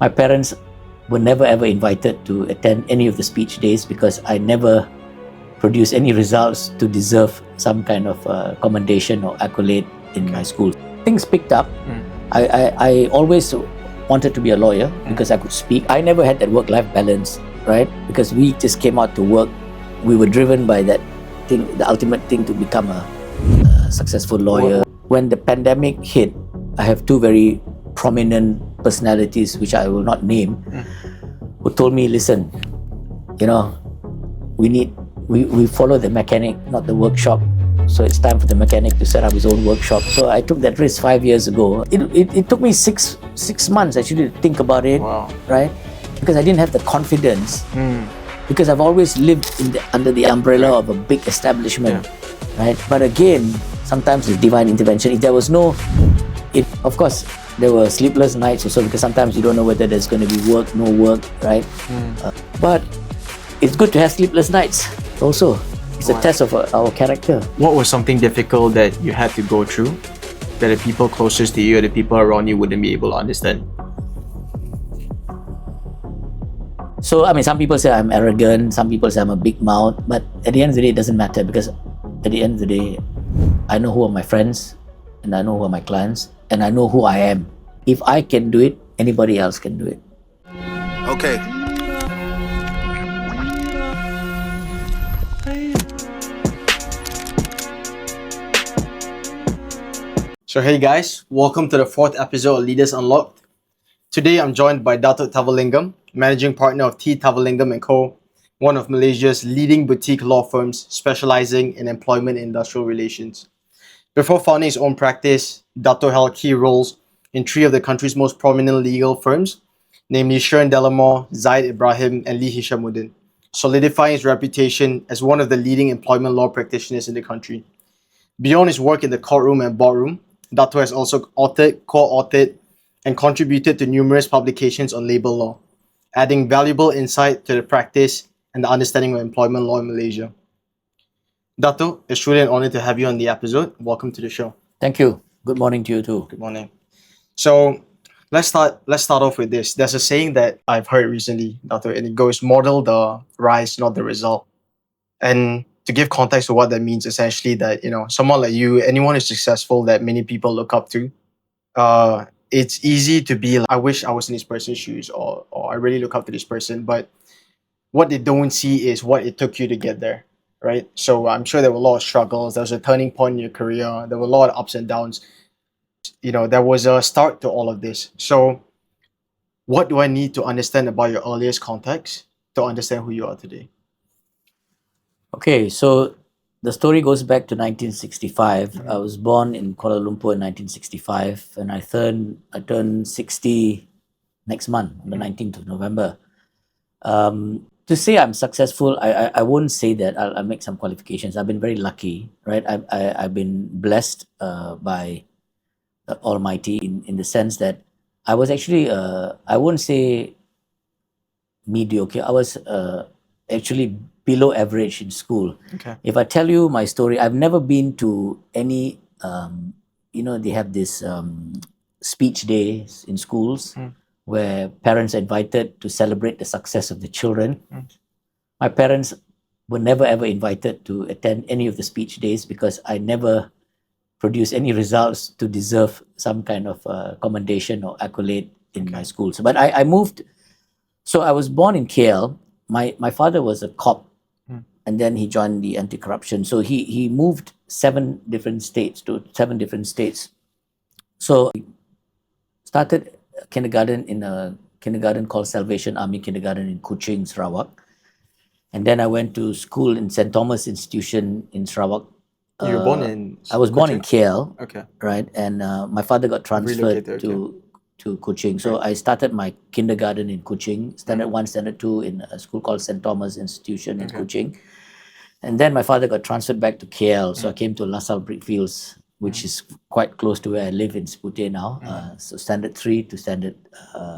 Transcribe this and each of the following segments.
My parents were never ever invited to attend any of the speech days because I never produced any results to deserve some kind of commendation or accolade in my school. Things picked up. I always wanted to be a lawyer because I could speak. I never had that work-life balance, right? Because we just came out to work. We were driven by that thing, the ultimate thing, to become a successful lawyer. When the pandemic hit, I have two very prominent personalities, which I will not name, who told me, listen, you know, we follow the mechanic, not the workshop. So it's time for the mechanic to set up his own workshop. So I took that risk 5 years ago. It took me six months actually to think about it, right? Because I didn't have the confidence. Because I've always lived under the umbrella of a big establishment, right? But again, sometimes it's divine intervention. If there was of course, there were sleepless nights also, because sometimes you don't know whether there's going to be work, no work, right? But it's good to have sleepless nights also. It's a test of our character. What was something difficult that you had to go through that the people closest to you or the people around you wouldn't be able to understand? So, I mean, some people say I'm arrogant, some people say I'm a big mouth, but at the end of the day, it doesn't matter, because at the end of the day, I know who are my friends, and I know who are my clients, and I know who I am. If I can do it, anybody else can do it. Okay. So hey guys, welcome to the 4th episode of Leaders Unlocked. Today I'm joined by Dato Thavalingam, Managing Partner of Thavalingam Co, one of Malaysia's leading boutique law firms specializing in employment and industrial relations. Before founding his own practice, Dato held key roles in 3 of the country's most prominent legal firms, namely Shearn Delamore, Zaid Ibrahim, and Lee Hishammuddin, solidifying his reputation as one of the leading employment law practitioners in the country. Beyond his work in the courtroom and boardroom, Dato has also authored, co-authored, and contributed to numerous publications on labor law, adding valuable insight to the practice and the understanding of employment law in Malaysia. Dato, it's truly an honor to have you on the episode. Welcome to the show. Thank you. Good morning to you too. Good morning. So let's start off with this. There's a saying that I've heard recently, Dato, and it goes, model the rise, not the result. And to give context to what that means, essentially that, you know, someone like you, anyone who's successful that many people look up to, it's easy to be like, I wish I was in this person's shoes, or I really look up to this person. But what they don't see is what it took you to get there, right? So I'm sure there were a lot of struggles. There was a turning point in your career. There were a lot of ups and downs. You know, there was a start to all of this. So what do I need to understand about your earliest context to understand who you are today? Okay, so the story goes back to 1965. I was born in Kuala Lumpur in 1965, and I turned 60 next month, on the 19th of November. To say I'm successful, I won't say that. I'll make some qualifications. I've been very lucky, right? I've been blessed by the Almighty in the sense that I was actually, I won't say mediocre. I was actually below average in school. Okay. If I tell you my story, I've never been to any, they have this speech days in schools where parents are invited to celebrate the success of the children. My parents were never ever invited to attend any of the speech days because I never produced any results to deserve some kind of commendation or accolade in my schools. But I moved, so I was born in KL. My father was a cop, and then he joined the anti-corruption. So he moved 7 different states. So he started kindergarten in a kindergarten called Salvation Army Kindergarten in Kuching, Sarawak. And then I went to school in St. Thomas Institution in Sarawak. You were born in I was born in KL, okay, right? And my father got transferred to Kuching. So I started my kindergarten in Kuching, Standard 1, Standard 2 in a school called St. Thomas Institution in Kuching. And then my father got transferred back to KL. So I came to LaSalle Brickfields, which is quite close to where I live in Spute now. So Standard 3 to Standard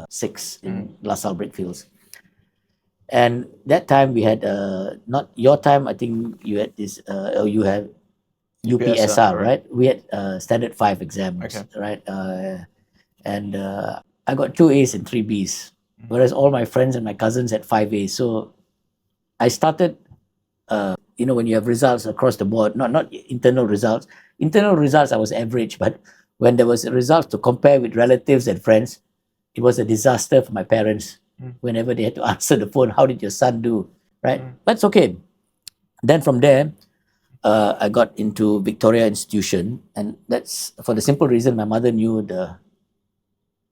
6 in LaSalle Brickfields. And that time we had, not your time, I think you had this, you had UPSR, right? We had Standard 5 exams, right? And I got 2 A's and 3 B's. whereas all my friends and my cousins had 5A. So I started, when you have results across the board, not internal results. Internal results, I was average, but when there was results to compare with relatives and friends, it was a disaster for my parents. Whenever they had to answer the phone, how did your son do? Right? That's okay. Then from there, I got into Victoria Institution, and that's for the simple reason my mother knew the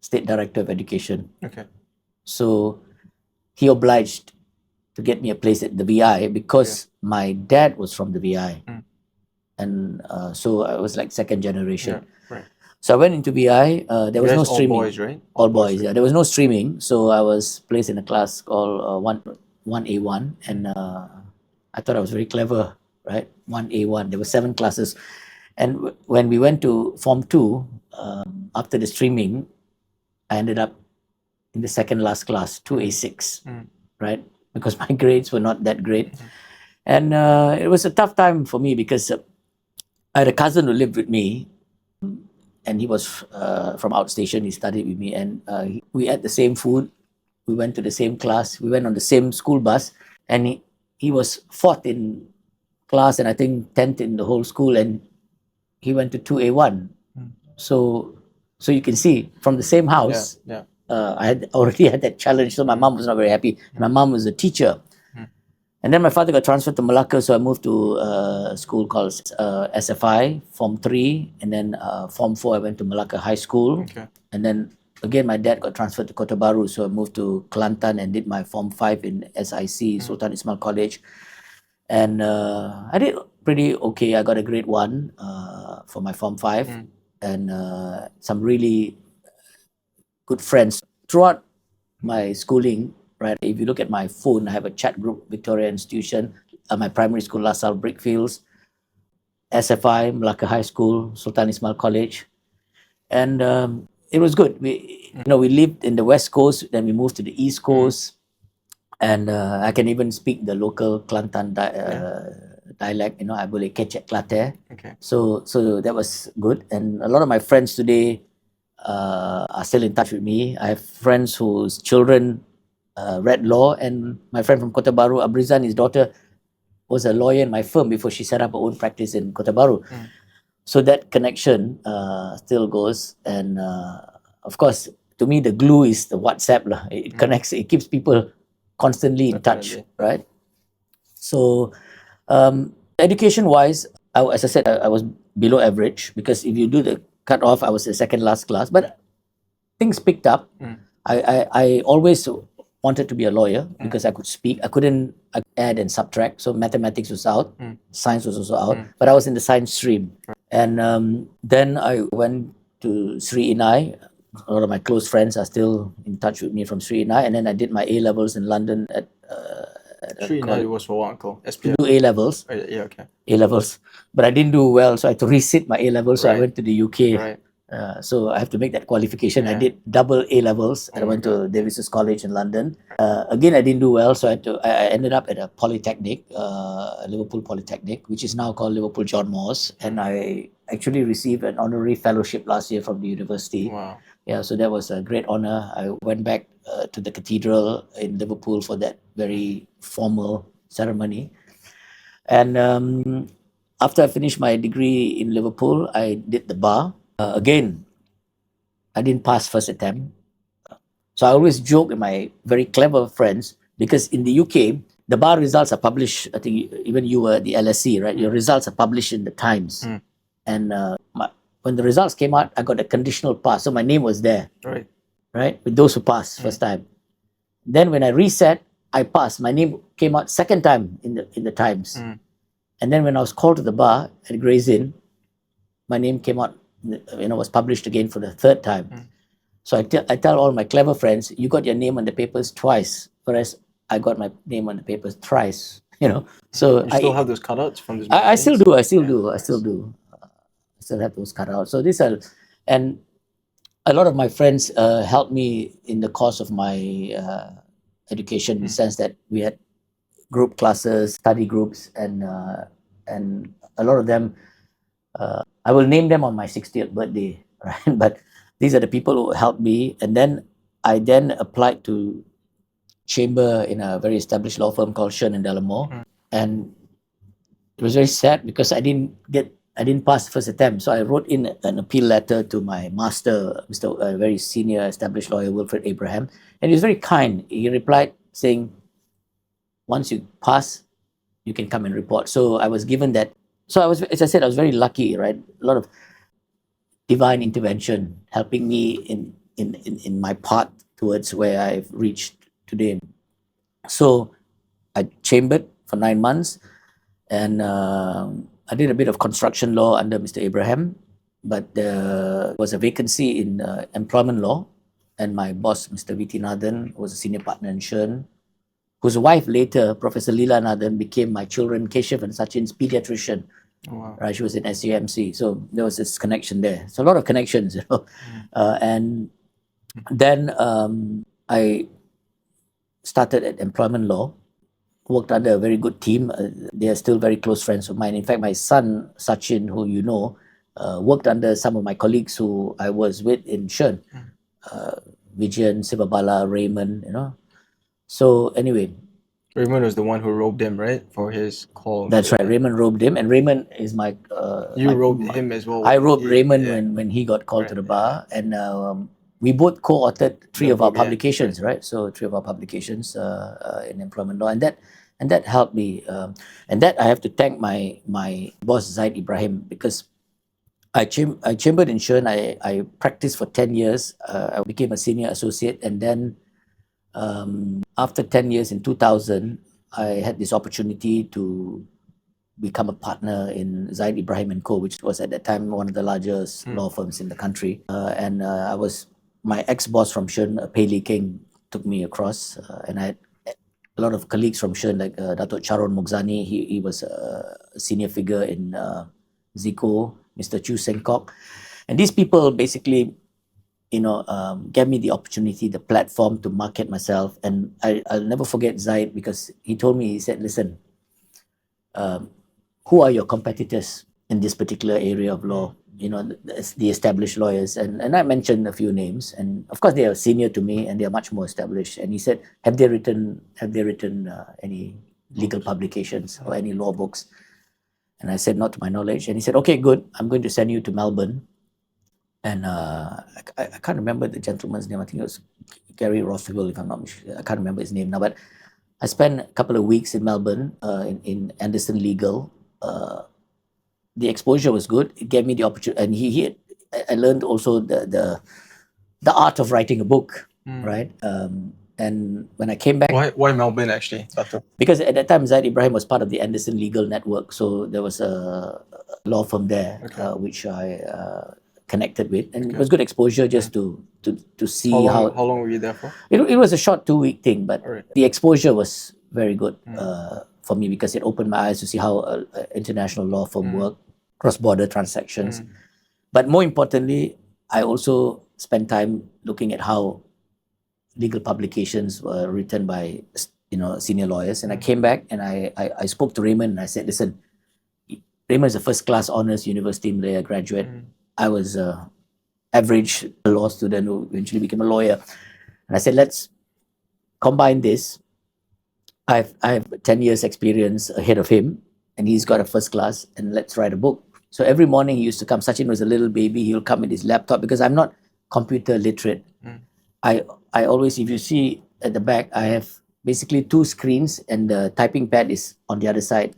State Director of Education. Okay. So he obliged to get me a place at the VI because my dad was from the VI. And so I was like second generation. Yeah. Right. So I went into VI. There was no streaming. All boys, right? All boys, yeah. There was no streaming. So I was placed in a class called 1A1. And I thought I was very clever, right? 1A1. There were 7 classes. And when we went to Form 2, after the streaming, I ended up in the second last class, 2A6, right? Because my grades were not that great. And it was a tough time for me because I had a cousin who lived with me, and he was from outstation. He studied with me, and we ate the same food. We went to the same class. We went on the same school bus, and he was 4th in class, and I think 10th in the whole school, and he went to 2A1. So you can see from the same house, I had already had that challenge. So my mom was not very happy. My mom was a teacher. And then my father got transferred to Malacca, so I moved to a school called SFI, Form 3, and then Form 4, I went to Malacca High School. Okay. And then again, my dad got transferred to Kota Baru, so I moved to Kelantan and did my Form 5 in SIC, Sultan Ismail College. And I did pretty okay. I got a grade 1 for my Form 5, and some really good friends throughout my schooling. Right, if you look at my phone, I have a chat group, Victoria Institution, my primary school, La Salle Brickfields, SFI, Malacca High School, Sultan Ismail College, and it was good. We lived in the West Coast, then we moved to the East Coast, and I can even speak the local Kelantan dialect. I boleh kecek Kelantan. Okay. So that was good, and a lot of my friends today are still in touch with me. I have friends whose children read law, and my friend from Kota Baru, Abrizan, his daughter, was a lawyer in my firm before she set up her own practice in Kota Baru. So that connection still goes, and of course, to me, the glue is the WhatsApp. It connects, it keeps people constantly in touch, right? So, education-wise, as I said, I was below average because if you do the cut-off, I was the second last class, but things picked up. I always wanted to be a lawyer because I could speak. I couldn't add and subtract. So mathematics was out. Science was also out. But I was in the science stream. And then I went to Sri Inai. A lot of my close friends are still in touch with me from Sri Inai. And then I did my A-levels in London at Sri Inai was for what, uncle? to do A-levels. Yeah, okay. A-levels. But I didn't do well, so I had to resit my A-levels. So I went to the UK. Right. So I have to make that qualification. I did double A-levels, and I went to Davis's College in London. Again, I didn't do well, so I ended up at a polytechnic, Liverpool Polytechnic, which is now called Liverpool John Moores, and I actually received an honorary fellowship last year from the university. Wow. Yeah, so that was a great honor. I went back to the cathedral in Liverpool for that very formal ceremony. And after I finished my degree in Liverpool, I did the bar. Again, I didn't pass first attempt. So I always joke with my very clever friends because in the UK, the bar results are published. I think even you were the LSE, right? Your results are published in the Times. And when the results came out, I got a conditional pass. So my name was there, right? With those who passed first time. Then when I reset, I passed. My name came out second time in the Times. And then when I was called to the bar at Gray's Inn, my name came out, was published again for the third time. So I tell all my clever friends, you got your name on the papers twice, whereas I got my name on the papers thrice. So you still have those cutouts from this. I still do. I still have those cutouts. So these are, and a lot of my friends helped me in the course of my education, in the sense that we had group classes, study groups, and a lot of them. I will name them on my 60th birthday, right? But these are the people who helped me. And then I then applied to chamber in a very established law firm called Shearn Delamore, and it was very sad because I didn't pass the first attempt. So I wrote in an appeal letter to my master, Mr. Very senior established lawyer Wilfred Abraham, and he was very kind. He replied saying, once you pass, you can come and report. So I was given that. So I was, as I said, I was very lucky, right? A lot of divine intervention helping me in my path towards where I've reached today. So I chambered for 9 months, and I did a bit of construction law under Mr. Abraham, but there was a vacancy in employment law, and my boss, Mr. V.T. Nathan, was a senior partner in Shearn, whose wife later, Professor Leela Nathan, became my children, Keshav and Sachin's pediatrician. Oh, wow. Right, she was in SUMC, so there was this connection there. So a lot of connections, and then I started at employment law, worked under a very good team. They are still very close friends of mine. In fact, my son Sachin, who you know, worked under some of my colleagues who I was with in Shearn, Vijayan, Sivabala, Raymond, So anyway, Raymond was the one who robed him, right, for his call. That's right. Raymond robed him, and Raymond is my. You robed him as well. I robed Raymond when he got called to the bar, and we both co-authored three of our publications, right? So 3 of our publications in employment law, and that helped me, and that I have to thank my boss Zaid Ibrahim, because I chambered in Shearn. I practiced for 10 years. I became a senior associate, and then after 10 years in 2000, I had this opportunity to become a partner in Zaid Ibrahim Co, which was at that time one of the largest law firms in the country. And my ex-boss from Shearn, Lee King, took me across, and I had a lot of colleagues from Shearn, like Dato Charon Mugzani. He was a senior figure in Zico, Mr. Chu Sengkok. And these people basically gave me the opportunity, the platform to market myself. And I'll never forget Zaid, because he told me, he said, listen, who are your competitors in this particular area of law? The established lawyers. And I mentioned a few names. And of course, they are senior to me and they are much more established. And he said, have they written any legal publications or any law books? And I said, not to my knowledge. And he said, okay, good. I'm going to send you to Melbourne. And I can't remember the gentleman's name. I think it was Gary Rothwell, if I'm not sure. I can't remember his name now. But I spent a couple of weeks in Melbourne, in Anderson Legal. The exposure was good. It gave me the opportunity. And I learned also the art of writing a book, right? And when I came back... Why Melbourne, actually, Dato? Because at that time, Zaid Ibrahim was part of the Anderson Legal Network. So there was a law firm there, which I... connected with, and it was good exposure just to see how long were you there for? It was a short 2-week thing, but the exposure was very good for me, because it opened my eyes to see how international law firm work, cross-border transactions. But more importantly, I also spent time looking at how legal publications were written by senior lawyers. And I came back and I spoke to Raymond and I said, listen, Raymond is a first-class honours University Malaya graduate. I was an average law student who eventually became a lawyer. And I said, let's combine this. I have 10 years experience ahead of him, and he's got a first class, and let's write a book. So every morning he used to come. Sachin was a little baby. He'll come with his laptop, because I'm not computer literate. I always, if you see at the back, I have basically 2 screens, and the typing pad is on the other side,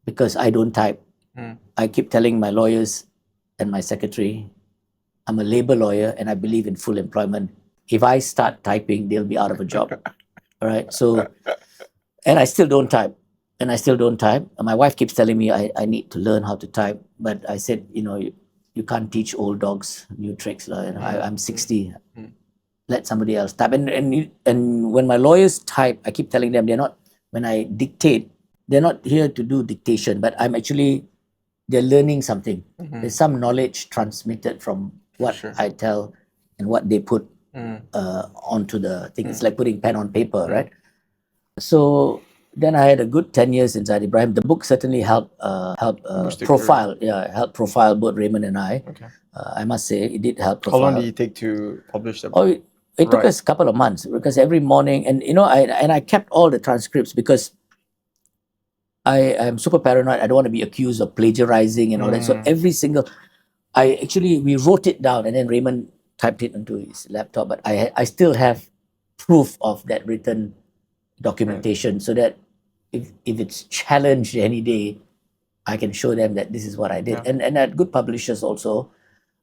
because I don't type. I keep telling my lawyers and my secretary, I'm a labor lawyer and I believe in full employment. If I start typing, they'll be out of a job. All right. So, and I still don't type. And my wife keeps telling me I need to learn how to type. But I said, you can't teach old dogs new tricks. I'm 60. Let somebody else type. And when my lawyers type, I keep telling them when I dictate, they're not here to do dictation, but they're learning something. There's some knowledge transmitted from what I tell and what they put onto the thing. It's like putting pen on paper, right? So then I had a good 10 years in Zaid Ibrahim. The book certainly helped profile both Raymond and I. I must say, it did help profile. How long did it take to publish the book? It took Right. us a couple of months because every morning, and I kept all the transcripts because I am super paranoid. I don't want to be accused of plagiarizing and all that. So every single, we wrote it down, and then Raymond typed it onto his laptop. But I still have proof of that written documentation, so that if it's challenged any day, I can show them that this is what I did. Yeah. And at good publishers also,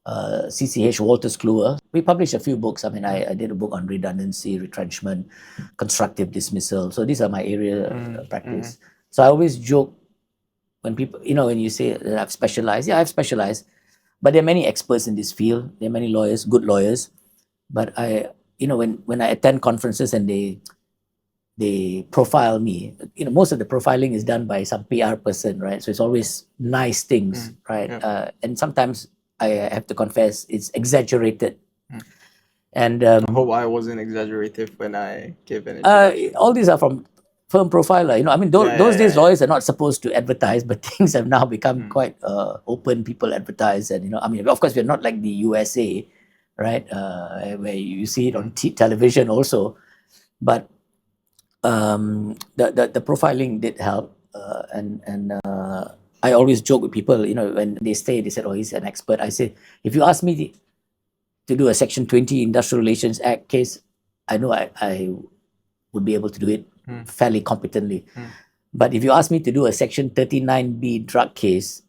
CCH, Walters Kluwer. We published a few books. I mean, I did a book on redundancy, retrenchment, constructive dismissal. So these are my area of practice. So I always joke when people, when you say that I've specialized. Yeah, I've specialized. But there are many experts in this field. There are many lawyers, good lawyers. But when I attend conferences and they profile me, most of the profiling is done by some PR person, right? So it's always nice things, right? Yeah. And sometimes I have to confess it's exaggerated. And I hope I wasn't exaggerative when I gave an introduction. all these are from firm profiler. I mean, those days lawyers are not supposed to advertise, but things have now become quite open. People advertise, and I mean, of course, we're not like the USA, right? Where you see it on television also, but the profiling did help, and I always joke with people, when they said, oh, he's an expert. I say, if you ask me to do a Section 20 Industrial Relations Act case, I know I would be able to do it fairly competently. But if you ask me to do a Section 39B drug case,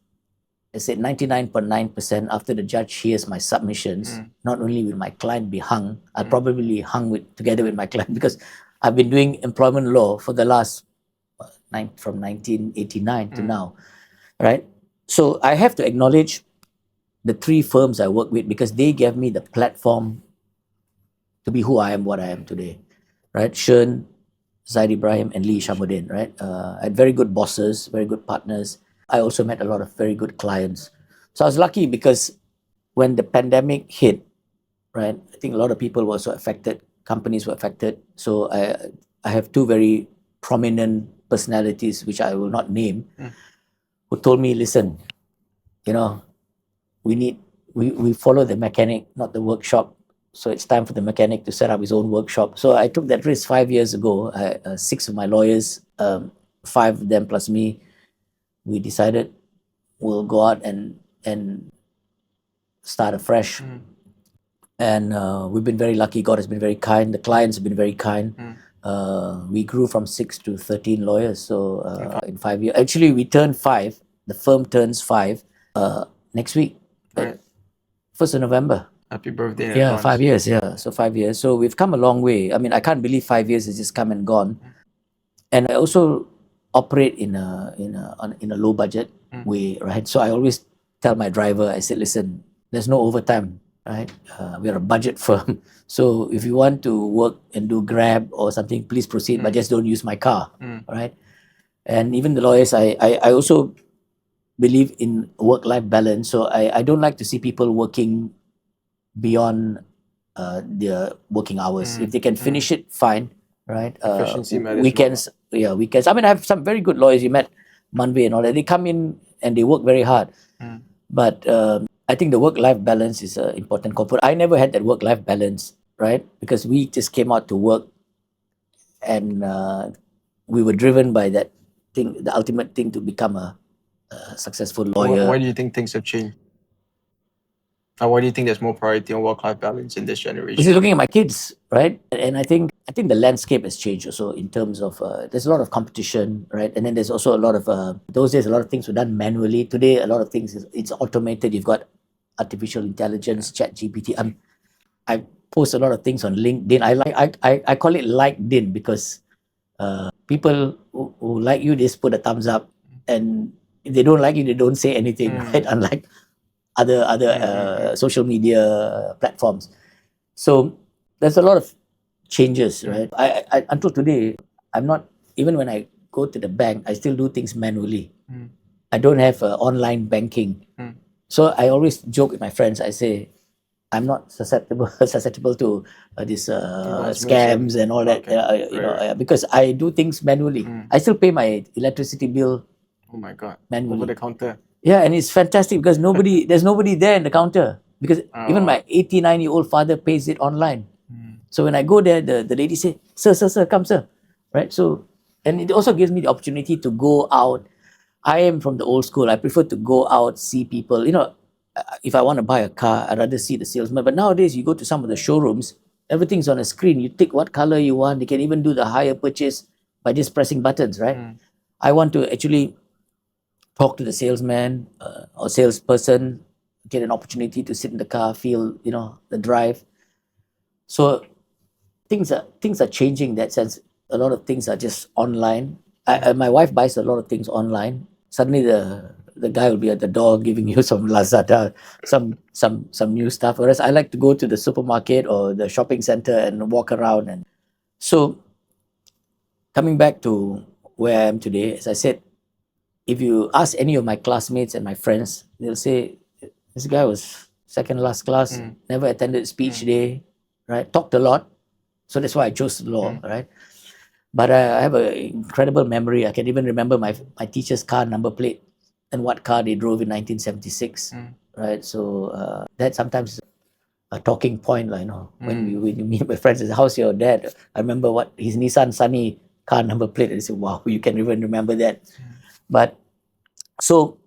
I said 99.9% after the judge hears my submissions, not only will my client be hung, I'll probably hung together with my client, because I've been doing employment law for the last from 1989 to now, right? So I have to acknowledge the three firms I work with because they gave me the platform to be who I am, what I am today, right? Shearn, Zaid Ibrahim, and Lee Hishammuddin, right? I had very good bosses, very good partners. I also met a lot of very good clients. So I was lucky because when the pandemic hit, right, I think a lot of people were also affected, companies were affected. So I have two very prominent personalities, which I will not name, who told me, listen, we follow the mechanic, not the workshop. So it's time for the mechanic to set up his own workshop. So I took that risk 5 years ago. 6 of my lawyers, 5 of them plus me, we decided we'll go out and start afresh. And we've been very lucky. God has been very kind. The clients have been very kind. We grew from 6 to 13 lawyers. So in 5 years, actually we turned 5. The firm turns 5 next week, Right. 1st of November. Happy birthday in Yeah, advance. 5 years. Yeah, so 5 years. So we've come a long way. I mean, I can't believe 5 years has just come and gone. And I also operate in a low budget way, right? So I always tell my driver, I said, listen, there's no overtime, right? We're a budget firm. So if you want to work and do Grab or something, please proceed, but just don't use my car, right? And even the lawyers, I also believe in work-life balance. So I don't like to see people working beyond their working hours. If they can finish it, fine, right? Efficiency matters weekends. I mean, I have some very good lawyers. You met Manve and all that. They come in and they work very hard. But I think the work-life balance is an important component. I never had that work-life balance, right? Because we just came out to work and we were driven by that thing, the ultimate thing to become a successful lawyer. Why do you think things have changed? And why do you think there's more priority on work-life balance in this generation? This is looking at my kids, right? And I think the landscape has changed also in terms of there's a lot of competition, right? And then there's also a lot of those days a lot of things were done manually. Today a lot of things it's automated. You've got artificial intelligence, ChatGPT. I post a lot of things on LinkedIn. I call it LikeDin because people who like you, they just put a thumbs up, and if they don't like you, they don't say anything, right? Unlike other social media platforms. So there's a lot of changes, right? I until today, I'm not, even when I go to the bank, I still do things manually. I don't have online banking. So I always joke with my friends. I say, I'm not susceptible to these scams and all that, because I do things manually. I still pay my electricity bill. Oh my God! Manually. Over the counter. Yeah, and it's fantastic because there's nobody there in the counter because even my 89-year-old father pays it online. So when I go there, the lady say, sir, come, sir. Right? So, and it also gives me the opportunity to go out. I am from the old school. I prefer to go out, see people. If I want to buy a car, I'd rather see the salesman. But nowadays, you go to some of the showrooms, everything's on a screen. You pick what color you want. You can even do the hire purchase by just pressing buttons, right? I want to actually talk to the salesman or salesperson, get an opportunity to sit in the car, feel, the drive. So things are changing in that sense. A lot of things are just online. My wife buys a lot of things online. Suddenly the guy will be at the door giving you some Lazada, some new stuff. Whereas I like to go to the supermarket or the shopping center and walk around. And so coming back to where I am today, as I said, if you ask any of my classmates and my friends, they'll say, this guy was second last class, never attended speech day, right? Talked a lot. So that's why I chose law, right? But I have an incredible memory. I can even remember my teacher's car number plate and what car they drove in 1976, right? So that sometimes is a talking point, when you meet my friends, how's your dad? I remember what his Nissan Sunny car number plate. And I say, wow, you can even remember that. But so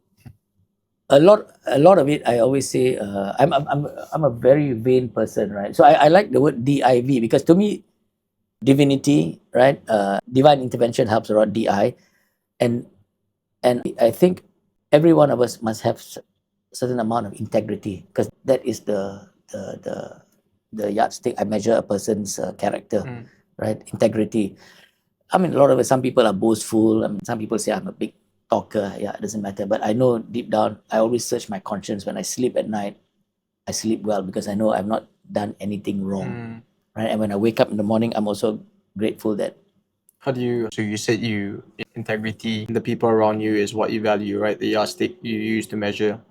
a lot of it, I always say, I'm a very vain person, right? So I like the word DIV because to me, divinity, right? Divine intervention helps a lot, DI, and I think every one of us must have certain amount of integrity because that is the yardstick I measure a person's character, right? Integrity. I mean, a lot of it. Some people are boastful. I mean, some people say I'm a big talker. Yeah, it doesn't matter. But I know deep down, I always search my conscience when I sleep at night. I sleep well because I know I've not done anything wrong. Right? And when I wake up in the morning, I'm also grateful that. So you said integrity, the people around you is what you value, right? The yardstick you use to measure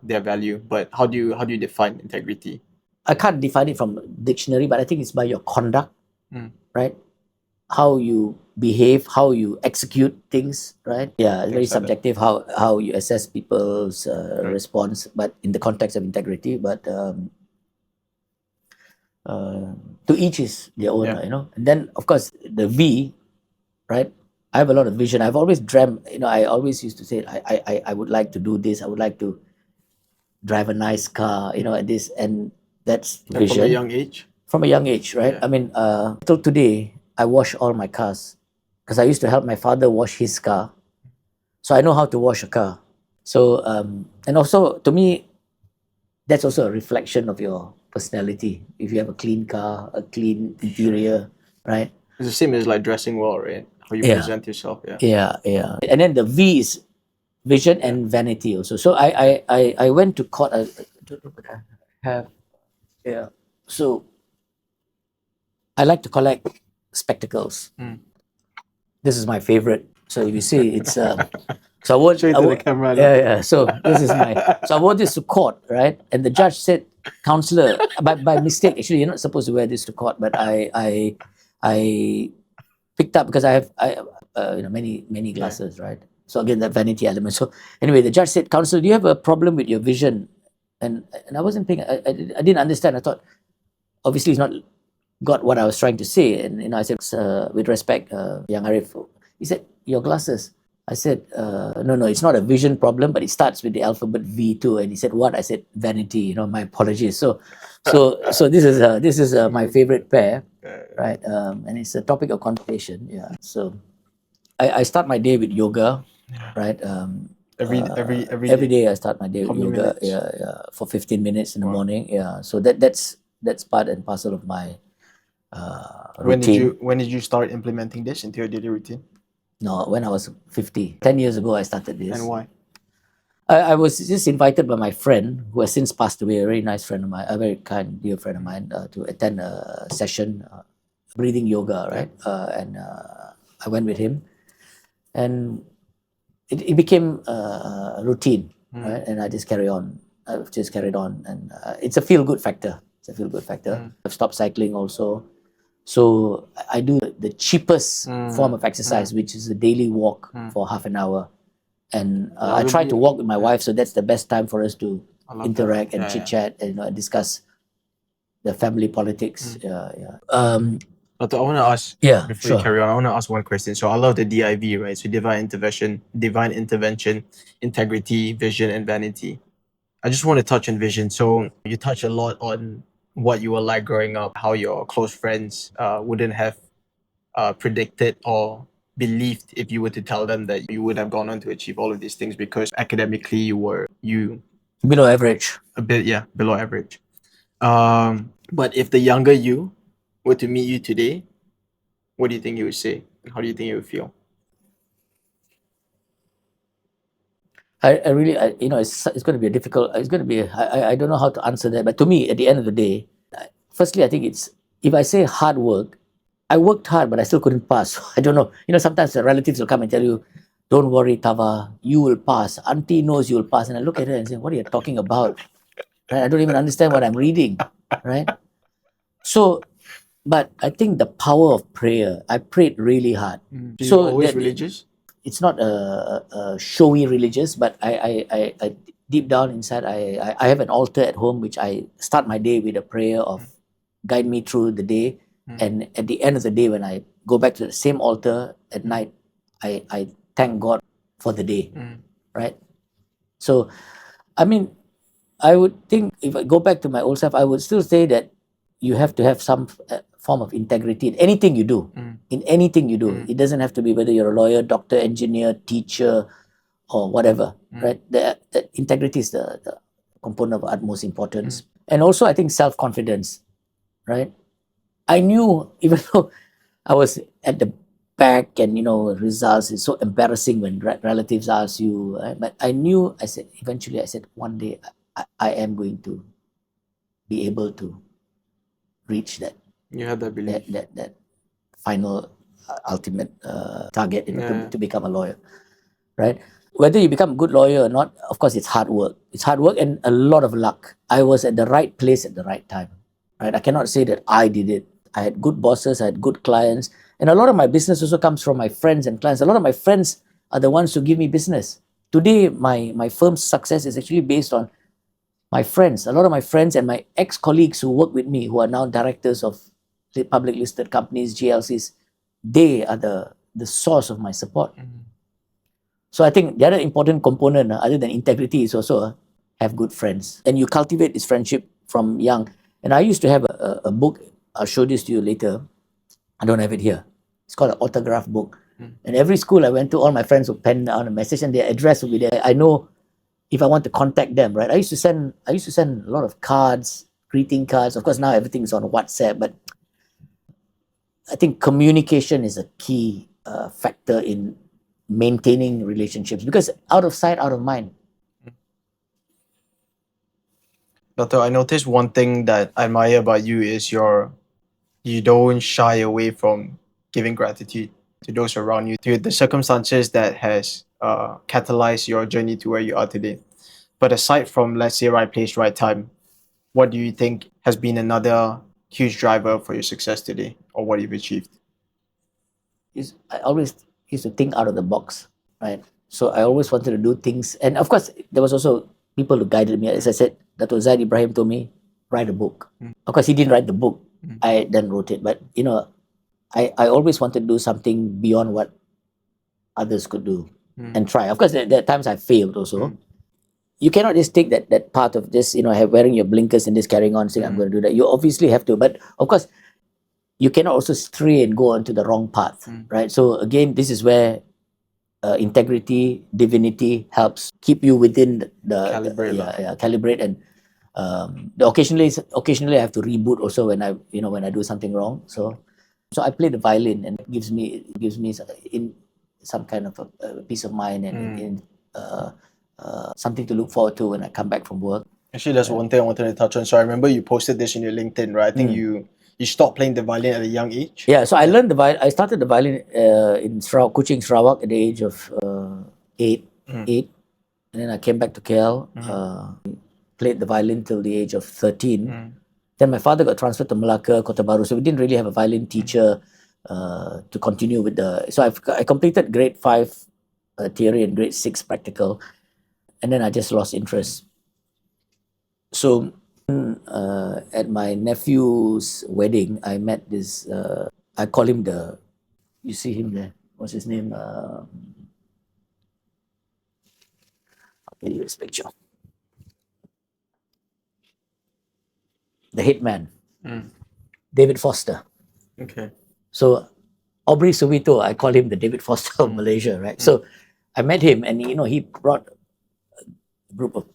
their value. But how do you define integrity? I can't define it from dictionary, but I think it's by your conduct, right? How you behave, how you execute things, right? Yeah, it's very subjective how you assess people's response, but in the context of integrity. But to each is their own, And then, of course, the V, right? I have a lot of vision. I've always dreamt, I always used to say, I would like to do this. I would like to drive a nice car, and this, and that's vision. From a young age? From a young age, right? Yeah. I mean, till today, I wash all my cars because I used to help my father wash his car. So I know how to wash a car. So, and also to me, that's also a reflection of your personality. If you have a clean car, a clean interior, right? It's the same as like dressing well, right? How you present yourself, Yeah. And then the V is vision and vanity also. So I went to court. I don't know what I have. Yeah. So I like to collect spectacles. This is my favorite. So if you see, it's so I wore. Show it to the camera. Yeah. So this is so I wore this to court, right? And the judge said, "Counselor, by mistake, actually, you're not supposed to wear this to court." But I picked up because I have many glasses, right? So again, that vanity element. So anyway, the judge said, "Counselor, do you have a problem with your vision?" And I wasn't paying. I didn't understand. I thought, obviously, he's not got what I was trying to say. And I said, with respect, Yang Arif, he said, your glasses. I said, no, it's not a vision problem, but it starts with the alphabet V too. And he said, what? I said, vanity. My apologies. So this is my favorite pair, right? And it's a topic of conversation. Yeah. So I start my day with yoga, right? Every day I start my day with yoga. Yeah, for 15 minutes in the morning. Yeah. So that's part and parcel of my routine. When did you start implementing this into your daily routine? No, when I was 50. 10 years ago, I started this. And why? I was just invited by my friend, who has since passed away, a very nice friend of mine, a very kind, dear friend of mine, to attend a session, breathing yoga, right? And I went with him. And it became a routine, right? And I just carried on. And it's a feel-good factor. I've stopped cycling also. So I do the cheapest form of exercise, which is a daily walk for half an hour. And I try to walk with my wife, so that's the best time for us to interact and chit-chat and discuss the family politics. But I want to ask, Yeah, before you sure. carry on, I want to ask one question. So I love the DIV, right? So divine intervention, integrity, vision, and vanity. I just want to touch on vision. So you touch a lot on what you were like growing up, how your close friends wouldn't have predicted or believed if you were to tell them that you would have gone on to achieve all of these things because academically you Below average. a bit below average. But if the younger you were to meet you today, what do you think you would say? And how do you think you would feel? I really, it's going to be a difficult. It's going to be. I don't know how to answer that. But to me, at the end of the day, firstly, I think it's, if I say hard work, I worked hard, but I still couldn't pass. I don't know. Sometimes the relatives will come and tell you, "Don't worry, Tava, you will pass. Auntie knows you will pass." And I look at her and say, "What are you talking about? Right? I don't even understand what I'm reading." Right? So, but I think the power of prayer. I prayed really hard. So So you're always that- religious? It's not a showy religious, but I deep down inside, I have an altar at home which I start my day with a prayer of guide me through the day. And at the end of the day, when I go back to the same altar at night, I thank God for the day, right? So, I mean, I would think if I go back to my old self, I would still say that you have to have some form of integrity in anything you do. In anything you do, it doesn't have to be whether you're a lawyer, doctor, engineer, teacher, or whatever, right? The integrity is the component of utmost importance. And also, I think self-confidence, right? I knew, even though I was at the back and, results is so embarrassing when relatives ask you, right? But I knew, eventually I said, one day I am going to be able to reach that. You had that belief. That final ultimate target to become a lawyer, right? Whether you become a good lawyer or not, of course, it's hard work. It's hard work and a lot of luck. I was at the right place at the right time, right? I cannot say that I did it. I had good bosses, I had good clients, and a lot of my business also comes from my friends and clients. A lot of my friends are the ones who give me business. Today, my firm's success is actually based on my friends. A lot of my friends and my ex-colleagues who work with me, who are now directors of public listed companies, GLCs, they are the source of my support. So I think the other important component, other than integrity, is also have good friends. And you cultivate this friendship from young. And I used to have a book, I'll show this to you later. I don't have it here. It's called an autograph book. And every school I went to, all my friends would pen down a message and their address would be there. I know if I want to contact them, right? I used to send a lot of cards, greeting cards. Of course, now everything's on WhatsApp, but I think communication is a key factor in maintaining relationships, because out of sight, out of mind. Dato, I noticed one thing that I admire about you is you don't shy away from giving gratitude to those around you, to the circumstances that has catalyzed your journey to where you are today. But aside from, let's say, right place, right time, what do you think has been another huge driver for your success today, or what you've achieved? I always used to think out of the box, right? So I always wanted to do things. And of course, there was also people who guided me. As I said, Dato Zaid Ibrahim told me, write a book. Of course, he didn't write the book. I then wrote it. But, I always wanted to do something beyond what others could do and try. Of course, there are times I failed also. You cannot just take that part of this, wearing your blinkers and just carrying on saying, I'm going to do that. You obviously have to. But of course, you cannot also stray and go onto the wrong path, right? So again, this is where integrity, divinity helps keep you within calibrate. And occasionally I have to reboot also when I do something wrong. So I play the violin, and it gives me in some kind of a peace of mind and something to look forward to when I come back from work. Actually, there's one thing I wanted to touch on. So I remember you posted this in your LinkedIn, right? I think you stopped playing the violin at a young age. Yeah, so I learned the violin. I started the violin in Kuching, Sarawak at the age of 8, and then I came back to KL, played the violin till the age of 13. Then my father got transferred to Malacca, Kota Baru, so we didn't really have a violin teacher to continue with the. So I completed grade 5 theory and grade 6 practical, and then I just lost interest. So At my nephew's wedding, I met this. I call him the. You see him there. What's his name? I'll give you his picture. The hitman, David Foster. Okay. So Aubrey Sowito, I call him the David Foster of Malaysia, right? So I met him, and he brought a group of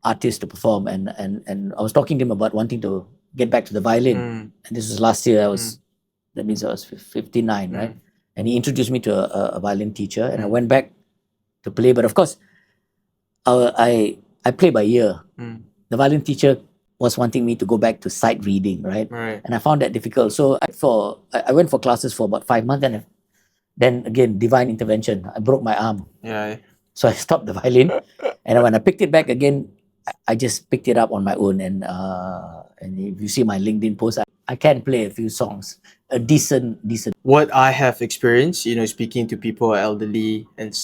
artists to perform, and I was talking to him about wanting to get back to the violin. And this was last year. That means I was 59, right? And he introduced me to a violin teacher, and I went back to play. But of course, I play by ear. The violin teacher was wanting me to go back to sight reading, right? And I found that difficult. So I went for classes for about 5 months, and then again, divine intervention. I broke my arm. Yeah. So I stopped the violin, and when I picked it back again, I just picked it up on my own. And if you see my LinkedIn post, I can play a few songs, a decent. What I have experienced, speaking to people elderly and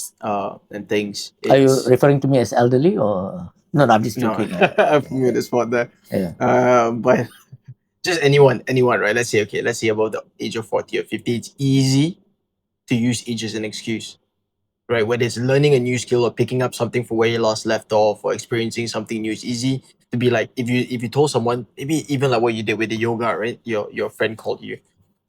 things. Are you referring to me as elderly or no? I'm just No, joking. I put me on the spot there. Yeah. But just anyone, right? Let's say about the age of 40 or 50, it's easy to use age as an excuse, right? Whether it's learning a new skill or picking up something from where you last left off or experiencing something new, it's easy to be like, if you told someone, maybe even like what you did with the yoga, right? Your friend called you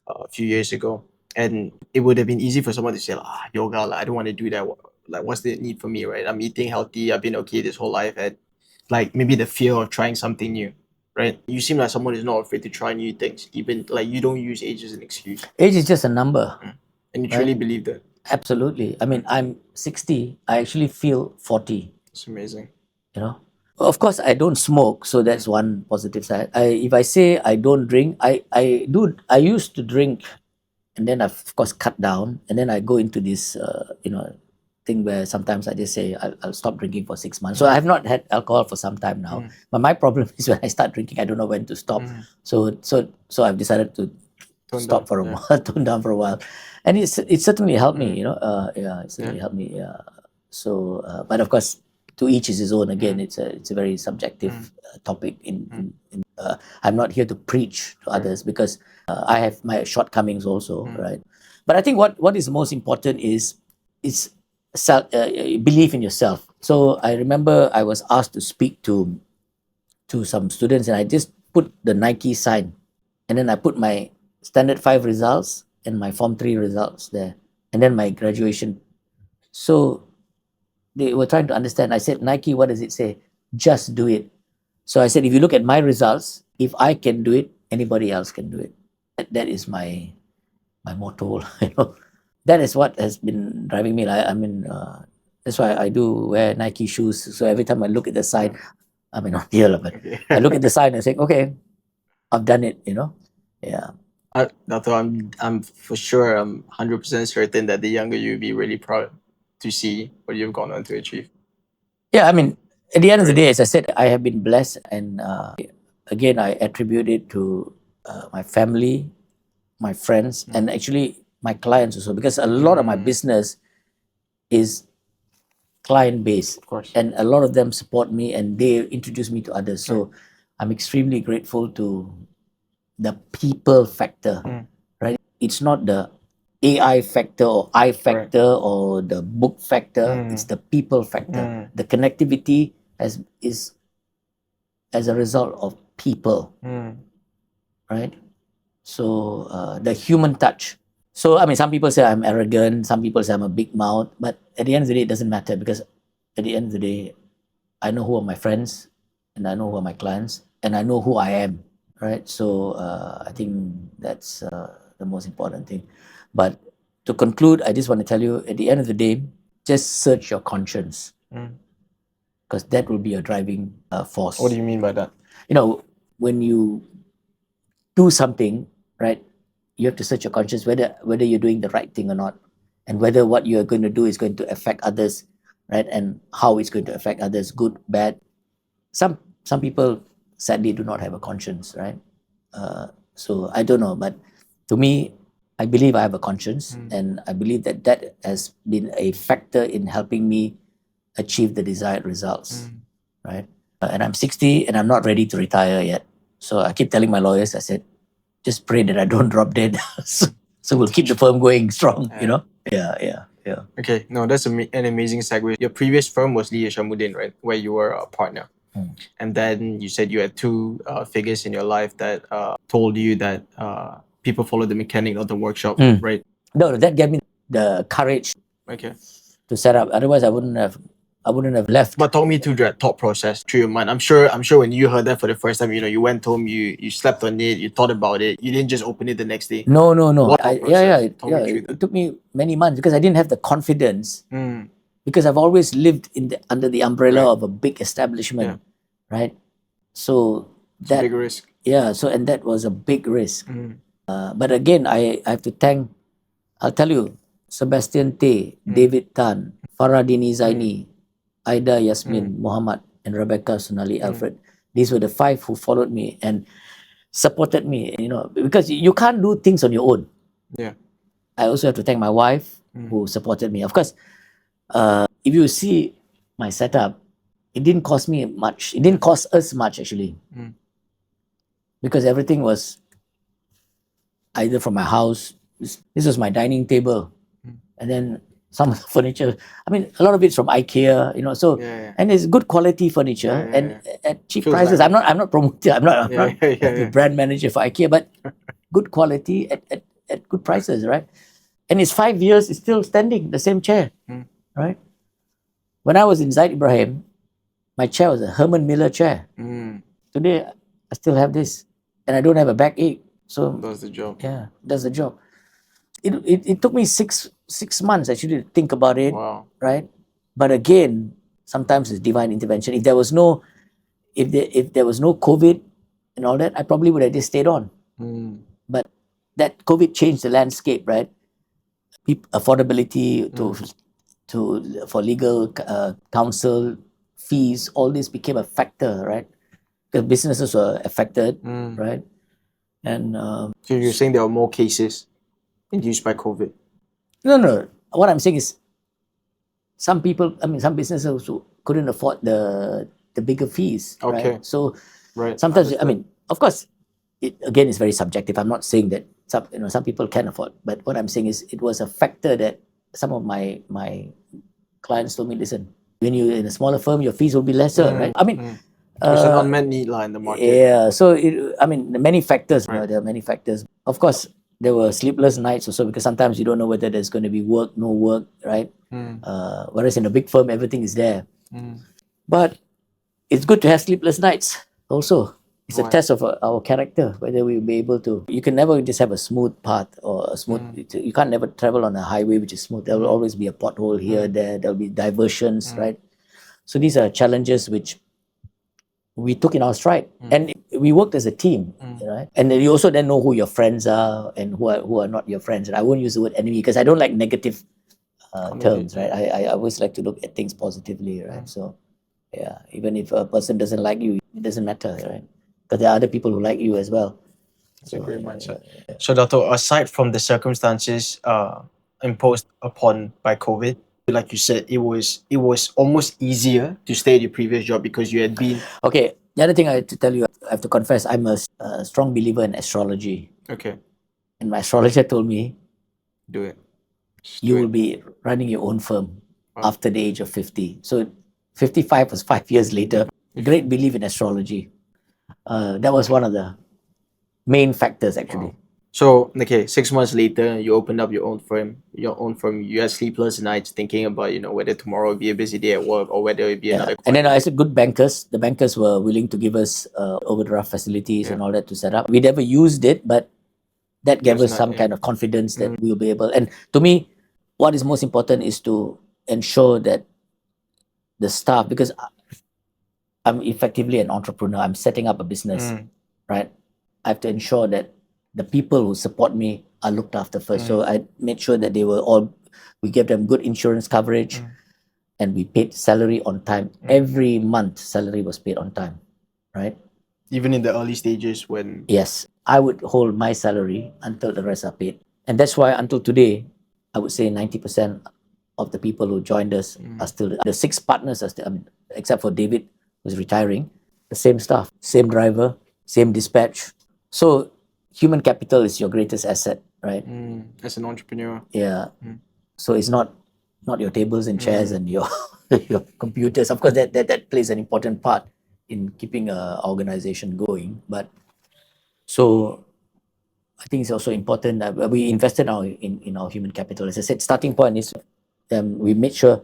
a few years ago, and it would have been easy for someone to say, yoga, I don't want to do that. Like, what's the need for me, right? I'm eating healthy. I've been okay this whole life, and like maybe the fear of trying something new, right? You seem like someone who's not afraid to try new things, even like you don't use age as an excuse, Age is just a number. and you truly believe that. Absolutely. I mean, I'm 60. I actually feel 40. It's amazing. Of course, I don't smoke, so that's one positive side. If I say I don't drink, I do. I used to drink, and then I've of course cut down, and then I go into this thing where sometimes I just say I'll stop drinking for 6 months. So I have not had alcohol for some time now. But my problem is when I start drinking, I don't know when to stop. So I've decided to stop for a while, tone down for a while, and it certainly helped me. It certainly helped me. So, but of course, to each is his own. Again, it's a very subjective topic. I'm not here to preach to others because I have my shortcomings also, right? But I think what is most important is belief in yourself. So I remember I was asked to speak to some students, and I just put the Nike sign, and then I put my standard 5 results and my form 3 results there, and then my graduation. So they were trying to understand. I said, Nike, what does it say? Just do it. So I said, if you look at my results, if I can do it, anybody else can do it. That is my motto. That is what has been driving me. That's why I do wear Nike shoes. So every time I look at the sign, I mean, not here, but I look at the sign and say, okay, I've done it. Yeah. Dato, I'm for sure, I'm 100% certain that the younger you will be really proud to see what you've gone on to achieve. Yeah, I mean, at the end of the day, as I said, I have been blessed, and again, I attribute it to my family, my friends, and actually my clients also, because a lot of my business is client based, Of course. and a lot of them support me and they introduce me to others. So I'm extremely grateful to the people factor, right? It's not the AI factor or I factor or the book factor. It's the people factor. The connectivity is as a result of people, right? So the human touch. So I mean, some people say I'm arrogant. Some people say I'm a big mouth. But at the end of the day, it doesn't matter, because at the end of the day, I know who are my friends, and I know who are my clients, and I know who I am, right? So I think that's the most important thing. But to conclude, I just want to tell you, at the end of the day, just search your conscience, because that will be your driving force. What do you mean by that? When you do something, right, you have to search your conscience whether you're doing the right thing or not, and whether what you're going to do is going to affect others, right, and how it's going to affect others, good, bad. Some people sadly do not have a conscience, right? So I don't know, but to me, I believe I have a conscience, and I believe that has been a factor in helping me achieve the desired results, right? and I'm 60 and I'm not ready to retire yet. So I keep telling my lawyers, I said, just pray that I don't drop dead. So we'll keep the firm going strong, you know? Yeah. Okay, no, that's an amazing segue. Your previous firm was Lee Hishammuddin, right? Where you were a partner. And then you said you had two figures in your life that told you that people follow the mechanic, not the workshop, right? No, that gave me the courage to set up. Otherwise, I wouldn't have left. But talk me through that thought process through your mind. I'm sure when you heard that for the first time, you went home, you slept on it, you thought about it, you didn't just open it the next day. No. What thought process? It took me many months because I didn't have the confidence. Because I've always lived under the umbrella of a big establishment, right? So it's a big risk. Yeah. So and that was a big risk. But again, I have to thank. I'll tell you, Sebastian Tay, David Tan, Faradini Zaini, Aida Yasmin Muhammad, and Rebecca Sunali Alfred. These were the 5 who followed me and supported me, because you can't do things on your own. Yeah. I also have to thank my wife who supported me. Of course, if you see my setup, it didn't cost me much. It didn't cost us much actually. Because everything was either from my house. This was my dining table. And then some of the furniture, I mean, a lot of it's from IKEA, and it's good quality furniture and at cheap prices. Like I'm not promoting, I'm not the brand manager for IKEA, but good quality at good prices, right? And it's 5 years, it's still standing, the same chair, right? When I was in Zaid Ibrahim, my chair was a Herman Miller chair. Today, I still have this, and I don't have a backache. So does the job. Yeah, does the job. It took me six months actually to think about it. Wow. Right? But again, sometimes it's divine intervention. If there was no COVID and all that, I probably would have just stayed on. But that COVID changed the landscape, right? Affordability for legal counsel, fees, all this became a factor, right? Because businesses were affected, right? And so you're saying there are more cases induced by COVID? No. What I'm saying is, some businesses who couldn't afford the bigger fees. Okay. Right? So right. sometimes, of course, again, it's very subjective. I'm not saying that some people can afford, but what I'm saying is, it was a factor that some of my clients told me, listen, when you're in a smaller firm, your fees will be lesser, right? There's an unmet need in the market. Yeah, so many factors. There are many factors. Of course, there were sleepless nights also because sometimes you don't know whether there's going to be work, no work, right? Whereas in a big firm, everything is there. But it's good to have sleepless nights also. It's a test of our character, whether we'll be able to. You can never just have a smooth path or a smooth. You can't never travel on a highway which is smooth. There will always be a pothole here, there. There'll be diversions, right? So these are challenges which we took in our stride, and we worked as a team, right? And then you also then know who your friends are and who are not your friends. And I won't use the word enemy because I don't like negative terms, right? I always like to look at things positively, right? So, yeah, even if a person doesn't like you, it doesn't matter, right? Because there are other people who like you as well. That's a great mindset. So, Dato, aside from the circumstances imposed upon by COVID, like you said, it was almost easier to stay at your previous job because you had been. Okay, the other thing I have to tell you, I have to confess, I'm a strong believer in astrology. Okay. And my astrologer told me, do it. You will be running your own firm after the age of 50. So 55 was 5 years later. Great belief in astrology. That was one of the main factors actually. Wow. So, okay, 6 months later, you opened up your own firm. You had sleepless nights thinking about, whether tomorrow will be a busy day at work or whether it will be another. And then I said good bankers. The bankers were willing to give us overdraft facilities and all that to set up. We never used it, but that gave us some kind of confidence that we'll be able. And to me, what is most important is to ensure that the staff, because I'm effectively an entrepreneur, I'm setting up a business, right? I have to ensure that the people who support me are looked after first. So I made sure that we gave them good insurance coverage and we paid salary on time. Every month, salary was paid on time, right? Even in the early stages when... Yes, I would hold my salary until the rest are paid. And that's why until today, I would say 90% of the people who joined us are still... The 6 partners are still, except for David, who's retiring, the same staff, same driver, same dispatch. So human capital is your greatest asset, right? As an entrepreneur. Yeah. So it's not your tables and chairs and your your computers. Of course, that plays an important part in keeping a organization going. But so I think it's also important that we invested in our human capital. As I said, starting point is we made sure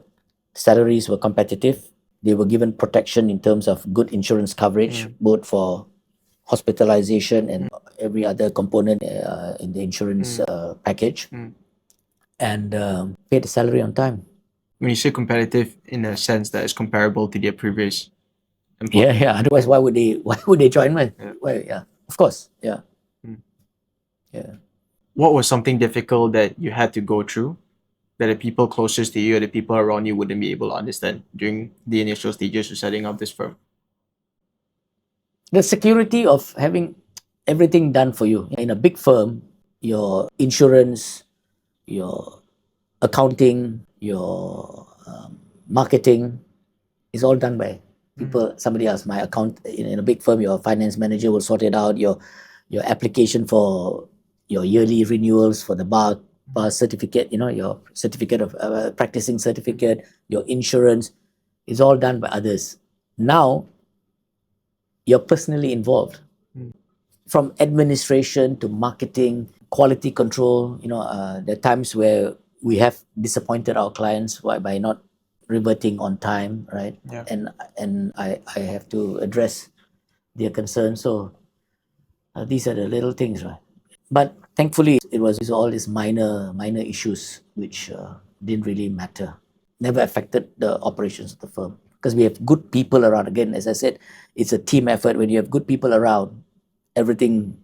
salaries were competitive. They were given protection in terms of good insurance coverage, both for hospitalization and every other component in the insurance package, and paid the salary on time. When you say competitive, in a sense that it's comparable to their previous employer. Yeah. Otherwise, why would they join? Why? Yeah. Of course. Yeah. Yeah. What was something difficult that you had to go through that the people closest to you or the people around you wouldn't be able to understand during the initial stages of setting up this firm? The security of having everything done for you. In a big firm, your insurance, your accounting, your marketing is all done by somebody else. My account in a big firm, your finance manager will sort it out. Your application for your yearly renewals for the bar certificate, your certificate of practicing certificate, your insurance is all done by others. Now you're personally involved, from administration to marketing, quality control. There are times where we have disappointed our clients by not reverting on time, right? Yeah. And I have to address their concerns. So these are the little things, right? But thankfully, it was all these minor issues which didn't really matter. Never affected the operations of the firm because we have good people around. Again, as I said, it's a team effort. When you have good people around, everything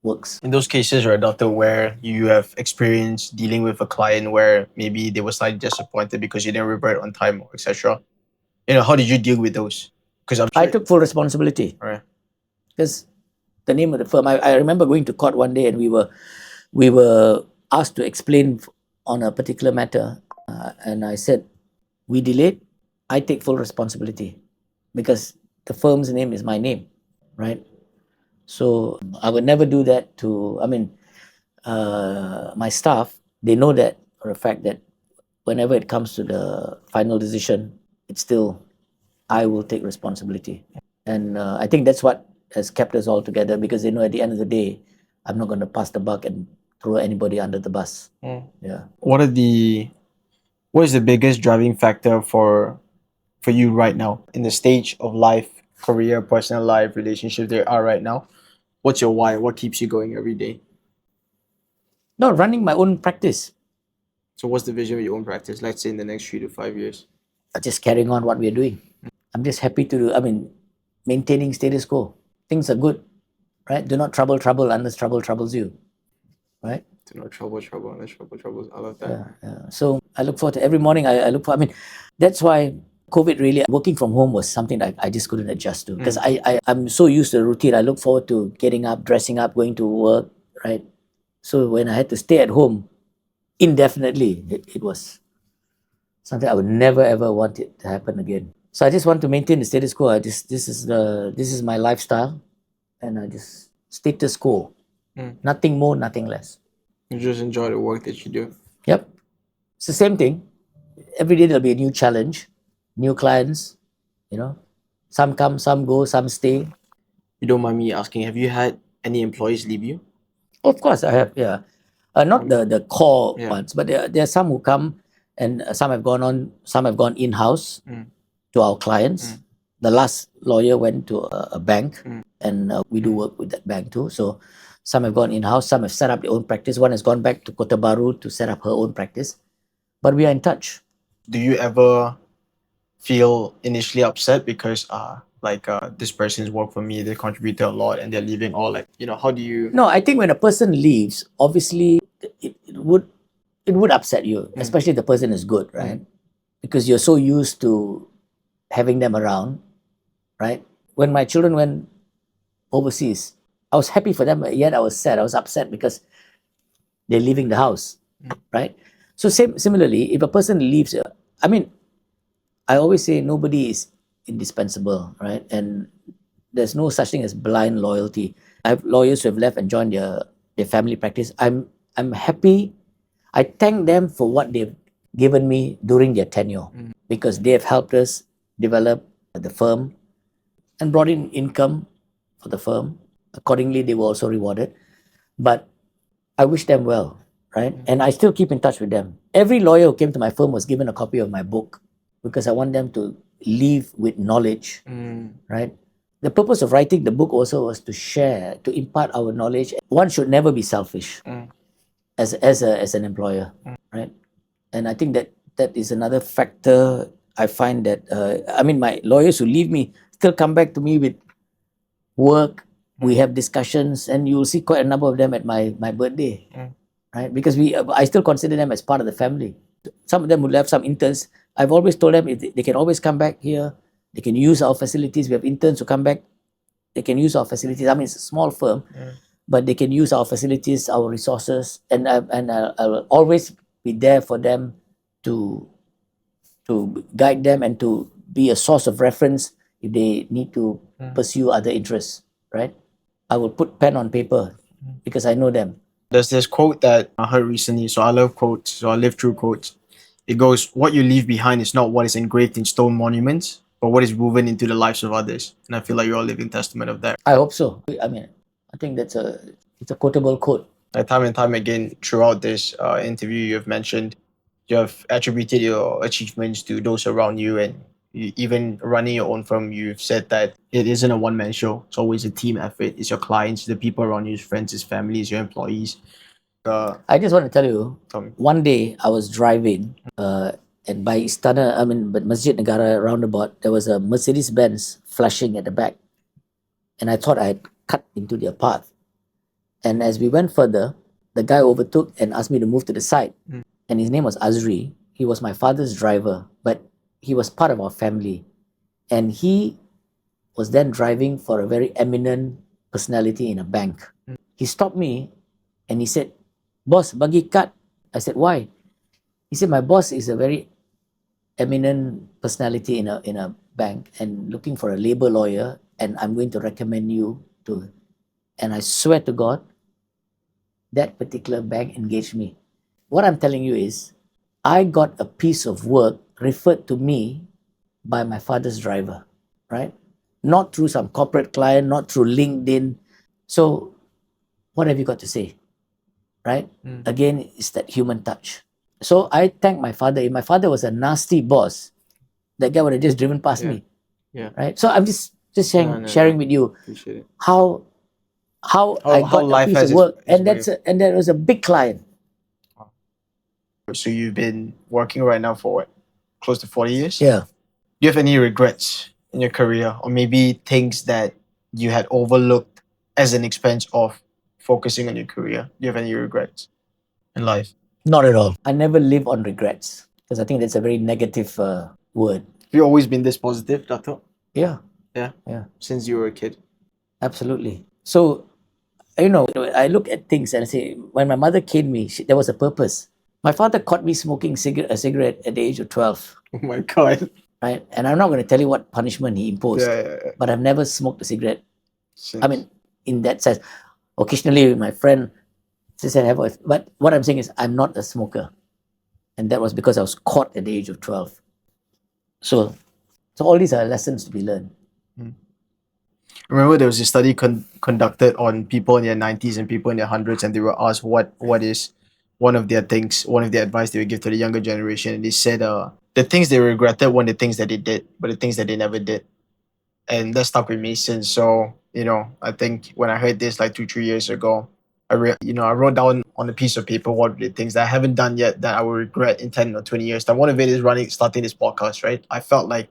works. In those cases, right, Doctor, where you have experience dealing with a client where maybe they were slightly disappointed because you didn't revert on time, etc. How did you deal with those? Because I took full responsibility. Right. Because the name of the firm, I remember going to court one day and we were asked to explain on a particular matter, and I said, we delayed, I take full responsibility because the firm's name is my name, right? So I would never do that to, my staff. They know that for a fact that whenever it comes to the final decision, it's still, I will take responsibility. And I think that's what has kept us all together, because they know at the end of the day, I'm not going to pass the buck and throw anybody under the bus. Yeah. What is the biggest driving factor for you right now in the stage of life, career, personal life, relationship there are right now? What's your why? What keeps you going every day? No, running my own practice. So what's the vision of your own practice, let's say in the next 3 to 5 years? Just carrying on what we're doing. I'm just happy to do, maintaining status quo. Things are good, right? Do not trouble unless trouble troubles you, right? Do not trouble unless trouble troubles. I love that. Yeah. So I look forward to every morning. I look for, that's why COVID really, working from home was something that I just couldn't adjust to, because I'm so used to the routine. I look forward to getting up, dressing up, going to work, right? So when I had to stay at home indefinitely, it was something I would never ever want it to happen again. So I just want to maintain the status quo. This is my lifestyle, and I just status quo. Nothing more, nothing less. You just enjoy the work that you do. Yep. It's the same thing. Every day there'll be a new challenge, new clients, Some come, some go, some stay. You don't mind me asking, have you had any employees leave you? Of course I have, yeah. Not the core ones, but there are some who come, and some have gone in-house to our clients. The last lawyer went to a bank, and we do work with that bank too. So some have gone in-house, some have set up their own practice. One has gone back to Kota Baru to set up her own practice. But we are in touch. Do you ever feel initially upset because this person's worked for me, they contributed a lot and they're leaving, or how do you... No, I think when a person leaves, obviously it would upset you, especially if the person is good, right? Because you're so used to having them around, right? When my children went overseas, I was happy for them, yet I was sad. I was upset because they're leaving the house, right? So similarly, if a person leaves, I always say nobody is indispensable, right? And there's no such thing as blind loyalty. I have lawyers who have left and joined their family practice. I'm happy. I thank them for what they've given me during their tenure because they have helped us develop the firm and brought in income for the firm. Accordingly, they were also rewarded. But I wish them well, right? And I still keep in touch with them. Every lawyer who came to my firm was given a copy of my book because I want them to leave with knowledge, right? The purpose of writing the book also was to share, to impart our knowledge. One should never be selfish as an employer, right? And I think that is another factor. I find that my lawyers who leave me still come back to me with work. We have discussions, and you'll see quite a number of them at my birthday, right? Because I still consider them as part of the family. Some of them would have some interns. I've always told them they can always come back here. They can use our facilities. We have interns who come back. They can use our facilities. I mean, it's a small firm, but they can use our facilities, our resources, and I'll always be there for them to guide them and to be a source of reference if they need to pursue other interests, right? I will put pen on paper because I know them. There's this quote that I heard recently, so I love quotes, so I live through quotes. It goes, what you leave behind is not what is engraved in stone monuments, but what is woven into the lives of others. And I feel like you're a living testament of that. I hope so. I mean, I think it's a quotable quote. Time and time again, throughout this interview, you've mentioned you have attributed your achievements to those around you, and even running your own firm, you've said that it isn't a one-man show. It's always a team effort. It's your clients, the people around you, your friends, your families, your employees. I just want to tell you, one day I was driving and by Masjid Negara roundabout, there was a Mercedes-Benz flashing at the back. And I thought I had cut into their path. And as we went further, the guy overtook and asked me to move to the side. And his name was Azri. He was my father's driver, but he was part of our family. And he was then driving for a very eminent personality in a bank. He stopped me and he said, "Boss, bagi cut." I said, "Why?" He said, "My boss is a very eminent personality in a bank and looking for a labor lawyer, and I'm going to recommend you to." And I swear to God, that particular bank engaged me. What I'm telling you is, I got a piece of work referred to me by my father's driver, right? Not through some corporate client, not through LinkedIn. So what have you got to say, right? Again, it's that human touch. So I thank my father. If my father was a nasty boss, that guy would have just driven past me, right? So I'm just sharing with you Appreciate it. how I got life a piece has of work, its and that was a big client. So you've been working right now for what? Close to 40 years? Yeah. Do you have any regrets in your career, or maybe things that you had overlooked as an expense of focusing on your career? Do you have any regrets in life? Not at all. I never live on regrets because I think that's a very negative word. Have you always been this positive, Dato? Yeah, Yeah. yeah, Since you were a kid? absolutely. So, I look at things and I say, when my mother caned me, there was a purpose. My father caught me smoking a cigarette at the age of 12, Oh my God. right? And I'm not going to tell you what punishment he imposed, Yeah. but I've never smoked a cigarette. Since. I mean, in that sense, occasionally with my friend, but what I'm saying is I'm not a smoker. And that was because I was caught at the age of 12. So all these are lessons to be learned. Remember there was a study conducted on people in their 90s and people in their 100s, and they were asked what is one of their advice they would give to the younger generation. And they said the things they regretted weren't the things that they did, but the things that they never did. And that stuck with me since. So, I think when I heard this like 2-3 years ago, I wrote down on a piece of paper what are the things that I haven't done yet that I will regret in 10 or 20 years time. One of it is starting this podcast, right? I felt like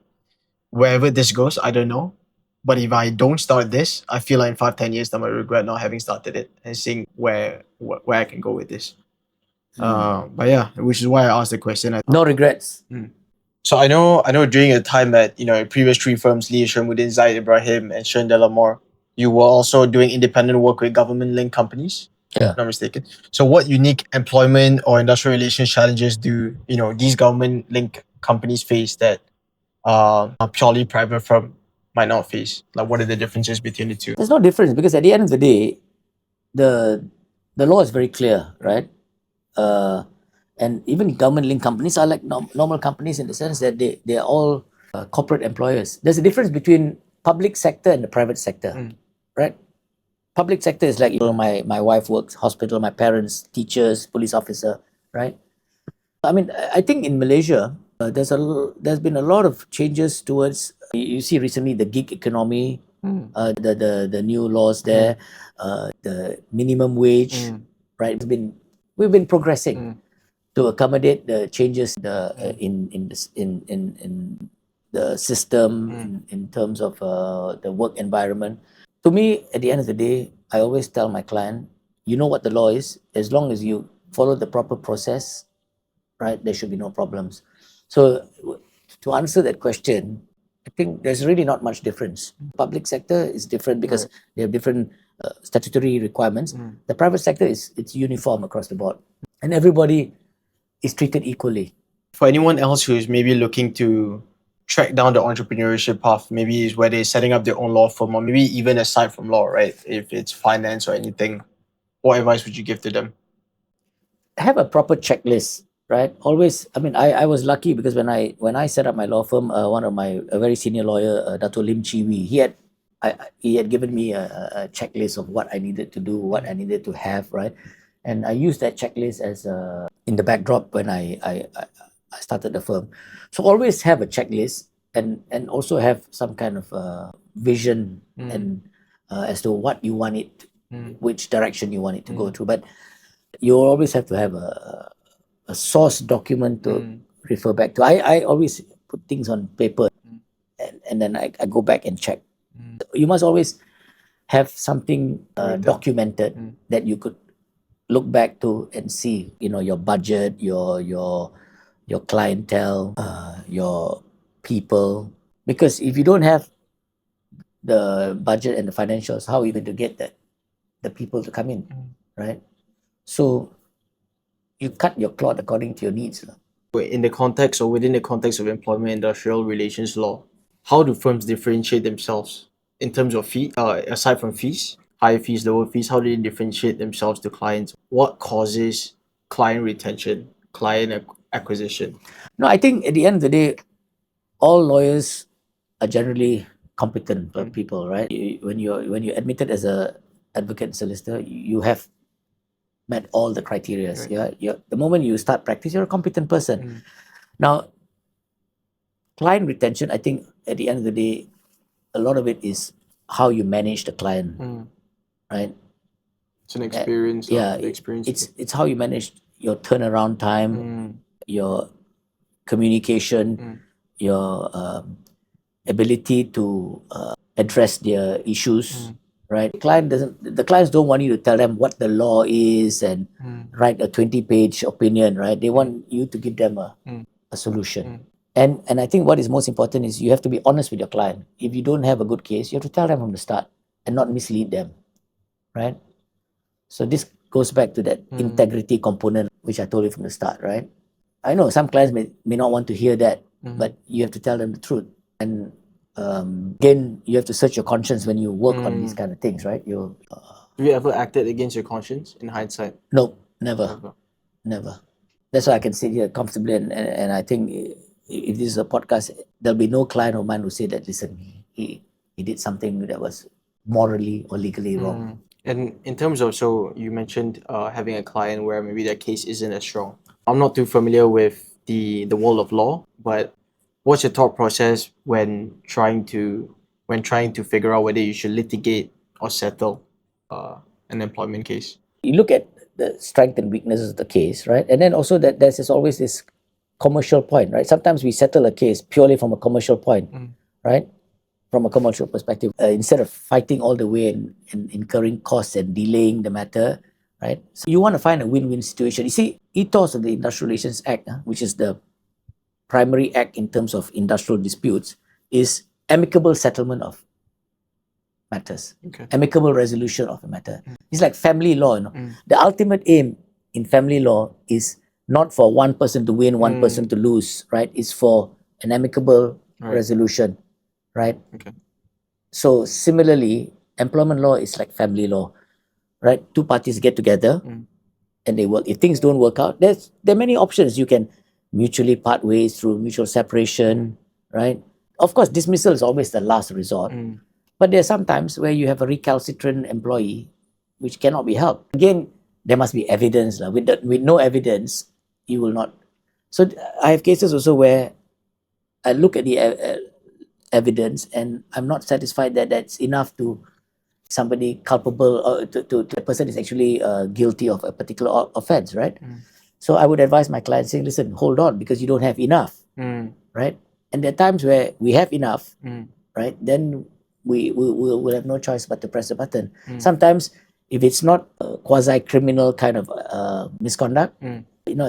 wherever this goes, I don't know. But if I don't start this, I feel like in 5-10 years time I regret not having started it and seeing where I can go with this. But yeah, which is why I asked the question. No regrets. So I know during your time at previous 3 firms, Lee Hishammuddin, Zaid Ibrahim, and Shearn Delamore, you were also doing independent work with government-linked companies. Yeah. If I'm not mistaken. So what unique employment or industrial relations challenges do these government-linked companies face that a purely private firm might not face? Like, what are the differences between the two? There's no difference because at the end of the day, the law is very clear, right? And even government-linked companies are like normal companies in the sense that they are all corporate employers. There's a difference between public sector and the private sector, right? Public sector is like, my wife works hospital, my parents, teachers, police officer, right? I mean, I think in Malaysia, there's been a lot of changes towards. You see recently the gig economy, the new laws there, the minimum wage, right? We've been progressing to accommodate the changes in the system in terms of the work environment. To me, at the end of the day, I always tell my client, you know what the law is, as long as you follow the proper process, right, there should be no problems. So to answer that question, I think there's really not much difference. Public sector is different because they have different statutory requirements. The private sector it's uniform across the board, and everybody is treated equally. For anyone else who's maybe looking to track down the entrepreneurship path, maybe is where they're setting up their own law firm, or maybe even aside from law, right? If it's finance or anything, what advice would you give to them? Have a proper checklist, right? Always, I mean, I was lucky because when I set up my law firm, a very senior lawyer, Dato Lim Chi Wee, he had given me a checklist of what I needed to do, what I needed to have, right? And I used that checklist as in the backdrop when I started the firm. So always have a checklist and also have some kind of vision and as to what you want it, which direction you want it to go through. But you always have to have a source document to refer back to. I always put things on paper and then I go back and check. You must always have something documented that you could look back to and see, your budget, your clientele, your people. Because if you don't have the budget and the financials, how are you going to get the people to come in, right? So you cut your cloth according to your needs. In the context or within the context of employment industrial relations law, how do firms differentiate themselves in terms of fee, aside from fees, higher fees, lower fees? How do they differentiate themselves to clients? What causes client retention, client acquisition? No, I think at the end of the day, all lawyers are generally competent people, right? When you're admitted as a advocate and solicitor, you have met all the criteria. Right. The moment you start practice, you're a competent person. Now, client retention, I think at the end of the day, a lot of it is how you manage the client, right? It's an experience. It's how you manage your turnaround time, your communication, your ability to address their issues. Right, the clients don't want you to tell them what the law is and write a 20-page opinion, right? They want you to give them a solution. And I think what is most important is you have to be honest with your client. If you don't have a good case, you have to tell them from the start and not mislead them, right? So this goes back to that integrity component, which I told you from the start, right? I know some clients may not want to hear that, but you have to tell them the truth. And again, you have to search your conscience when you work on these kind of things, right? Have you ever acted against your conscience in hindsight? No, never. That's why I can sit here comfortably and I think if this is a podcast, there'll be no client of mine who say that, listen, he did something that was morally or legally wrong. And in terms of, so you mentioned having a client where maybe their case isn't as strong. I'm not too familiar with the world of law, but what's your thought process when trying to figure out whether you should litigate or settle an employment case? You look at the strength and weaknesses of the case, right? And then also that there's always this commercial point, right? Sometimes we settle a case purely from a commercial point, right? From a commercial perspective, instead of fighting all the way and incurring costs and delaying the matter, right? So you want to find a win-win situation. You see, ethos of the Industrial Relations Act, which is the primary act in terms of industrial disputes, is amicable settlement of matters, amicable resolution of a matter. It's like family law. The ultimate aim in family law is not for one person to win, one person to lose, right? It's for an amicable resolution, right? Okay. So similarly, employment law is like family law, right? Two parties get together and they work. If things don't work out, there are many options. You can mutually part ways through mutual separation, right? Of course, dismissal is always the last resort. But there are some times where you have a recalcitrant employee which cannot be helped. Again, there must be evidence. With no evidence, you will not. So I have cases also where I look at the evidence and I'm not satisfied that that's enough to somebody culpable or to the person is actually guilty of a particular offense, right? So I would advise my client saying, listen, hold on because you don't have enough, right? And there are times where we have enough, right? Then we'll have no choice but to press the button. Sometimes if it's not a quasi-criminal kind of misconduct,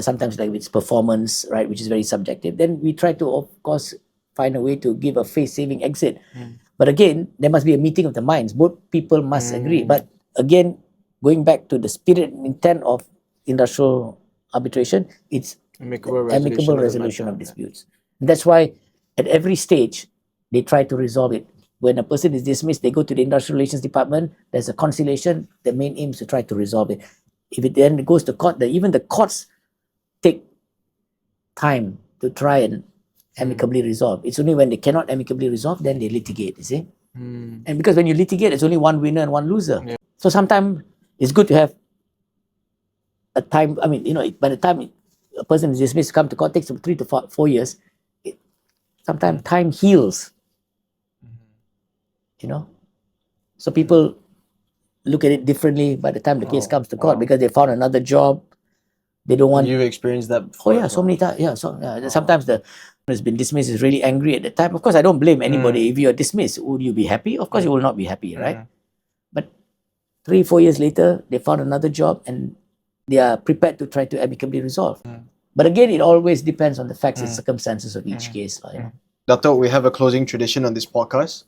sometimes like it's performance, right, which is very subjective, then we try to, of course, find a way to give a face-saving exit. But again, there must be a meeting of the minds. Both people must agree. But again, going back to the spirit and intent of industrial arbitration, it's amicable resolution of disputes. And that's why at every stage, they try to resolve it. When a person is dismissed, they go to the industrial relations department. There's a conciliation. The main aim is to try to resolve it. If it then goes to court, even the courts take time to try and amicably resolve. It's only when they cannot amicably resolve, then they litigate, you see. And because when you litigate, it's only one winner and one loser. So sometimes it's good to have a time. I mean, by the time a person is dismissed, come to court, takes 3 to 4 years. Sometimes time heals. So people look at it differently by the time the case comes to court because they found another job. They don't want. You've experienced that before? Oh yeah, so many times. Yeah, sometimes the has been dismissed is really angry at the time. Of course, I don't blame anybody. If you are dismissed, would you be happy? Of course, you will not be happy, right? But 3-4 years later, they found another job and they are prepared to try to amicably resolve. But again, it always depends on the facts and circumstances of each case. Dato, we have a closing tradition on this podcast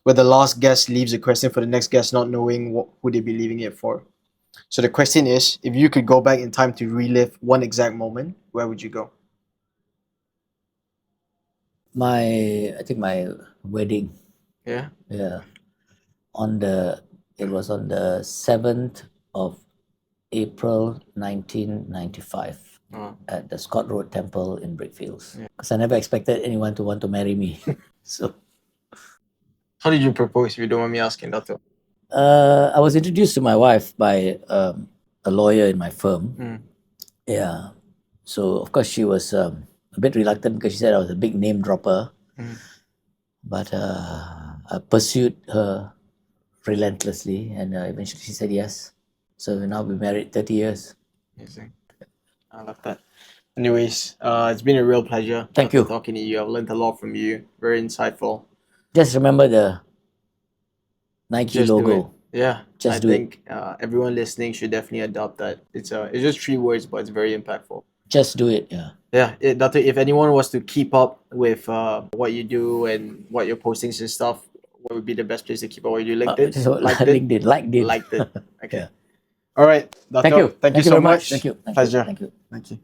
where the last guest leaves a question for the next guest, not knowing who they be leaving it for. So the question is, if you could go back in time to relive one exact moment, where would you go? I think my wedding. Yeah. Yeah. It was on the 7th of April 1995 at the Scott Road Temple in Brickfields. Because I never expected anyone to want to marry me. So how did you propose, if you don't mind me asking, Dato? I was introduced to my wife by a lawyer in my firm. Yeah. So, of course, she was a bit reluctant because she said I was a big name dropper. But I pursued her relentlessly and eventually she said yes. So, we've now been married 30 years. Amazing. I love that. Anyways, it's been a real pleasure. Thank you. Talking to you. I've learned a lot from you. Very insightful. Just remember the Nike Just logo. Yeah, Just I do think everyone listening should definitely adopt that. It's just 3 words, but it's very impactful. Just do it. Yeah. Yeah, Dato, if anyone was to keep up with what you do and what you're posting and stuff, what would be the best place to keep up? Would you LinkedIn? LinkedIn. Liked it. Liked it. Okay. Yeah. All right, Dato. Thank you. Thank you so very much. Thank you. Pleasure. Thank you. Thank you.